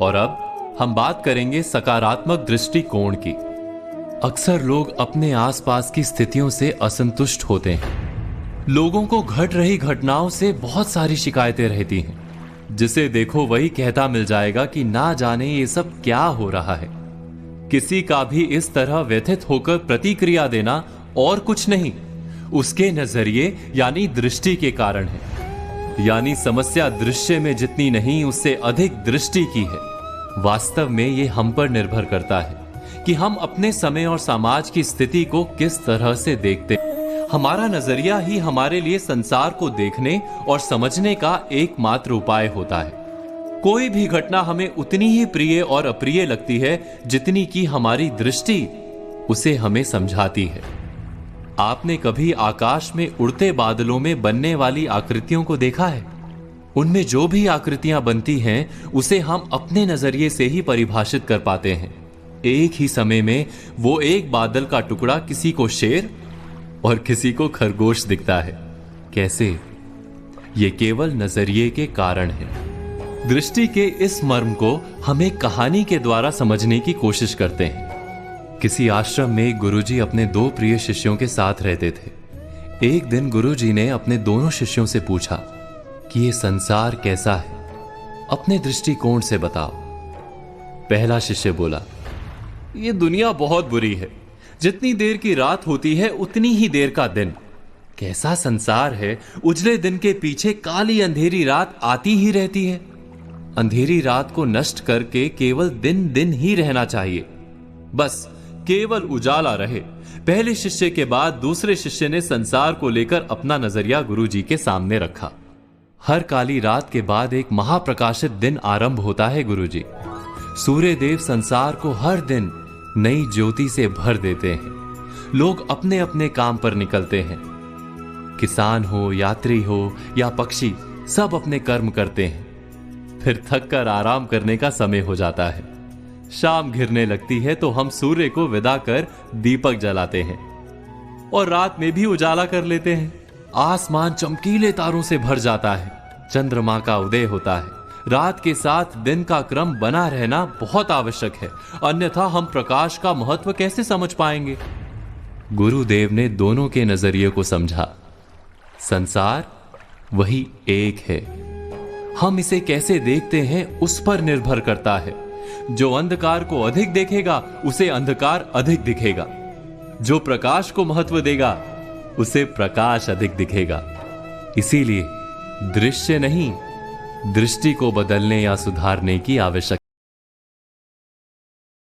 और अब हम बात करेंगे सकारात्मक दृष्टिकोण की। अक्सर लोग अपने आसपास की स्थितियों से असंतुष्ट होते हैं। लोगों को घट रही घटनाओं से बहुत सारी शिकायतें रहती हैं। जिसे देखो वही कहता मिल जाएगा कि ना जाने ये सब क्या हो रहा है। किसी का भी इस तरह व्यथित होकर प्रतिक्रिया देना और कुछ नहीं, उसके नजरिए यानी दृष्टि के कारण है। यानी समस्या दृश्य में जितनी नहीं, उससे अधिक दृष्टि की है। वास्तव में ये हम पर निर्भर करता है कि हम अपने समय और समाज की स्थिति को किस तरह से देखते हैं। हमारा नजरिया ही हमारे लिए संसार को देखने और समझने का एकमात्र उपाय होता है। कोई भी घटना हमें उतनी ही प्रिय और अप्रिय लगती है जितनी कि हमारी दृष्टि उसे हमें समझाती है। आपने कभी आकाश में उड़ते बादलों में बनने वाली आकृतियों को देखा है? उनमें जो भी आकृतियां बनती हैं, उसे हम अपने नजरिए से ही परिभाषित कर पाते हैं। एक ही समय में वो एक बादल का टुकड़ा किसी को शेर और किसी को खरगोश दिखता है। कैसे? ये केवल नजरिए के कारण है। दृष्टि के इस मर्म को हम एक कहानी के द्वारा समझने की कोशिश करते हैं। किसी आश्रम में गुरुजी अपने दो प्रिय शिष्यों के साथ रहते थे। एक दिन गुरुजी ने अपने दोनों शिष्यों से पूछा कि ये संसार कैसा है, अपने दृष्टिकोण से बताओ। पहला शिष्य बोला, ये दुनिया बहुत बुरी है। जितनी देर की रात होती है उतनी ही देर का दिन। कैसा संसार है, उजले दिन के पीछे काली अंधेरी रात आती ही रहती है। अंधेरी रात को नष्ट करके केवल दिन दिन ही रहना चाहिए, बस केवल उजाला रहे। पहले शिष्य के बाद दूसरे शिष्य ने संसार को लेकर अपना नजरिया गुरुजी के सामने रखा। हर काली रात के बाद एक महाप्रकाशित दिन आरंभ होता है गुरुजी। सूर्य देव संसार को हर दिन नई ज्योति से भर देते हैं। लोग अपने अपने काम पर निकलते हैं। किसान हो, यात्री हो या पक्षी, सब अपने कर्म करते हैं। फिर थक कर आराम करने का समय हो जाता है। शाम घिरने लगती है तो हम सूर्य को विदा कर दीपक जलाते हैं और रात में भी उजाला कर लेते हैं। आसमान चमकीले तारों से भर जाता है। चंद्रमा का उदय होता है। रात के साथ दिन का क्रम बना रहना बहुत आवश्यक है, अन्यथा हम प्रकाश का महत्व कैसे समझ पाएंगे। गुरुदेव ने दोनों के नजरिए को समझा। संसार वही एक है। हम इसे कैसे देखते हैं उस पर निर्भर करता है। जो अंधकार को अधिक देखेगा उसे अंधकार अधिक दिखेगा। जो प्रकाश को महत्व देगा उसे प्रकाश अधिक दिखेगा। इसीलिए दृश्य नहीं, दृष्टि को बदलने या सुधारने की आवश्यकता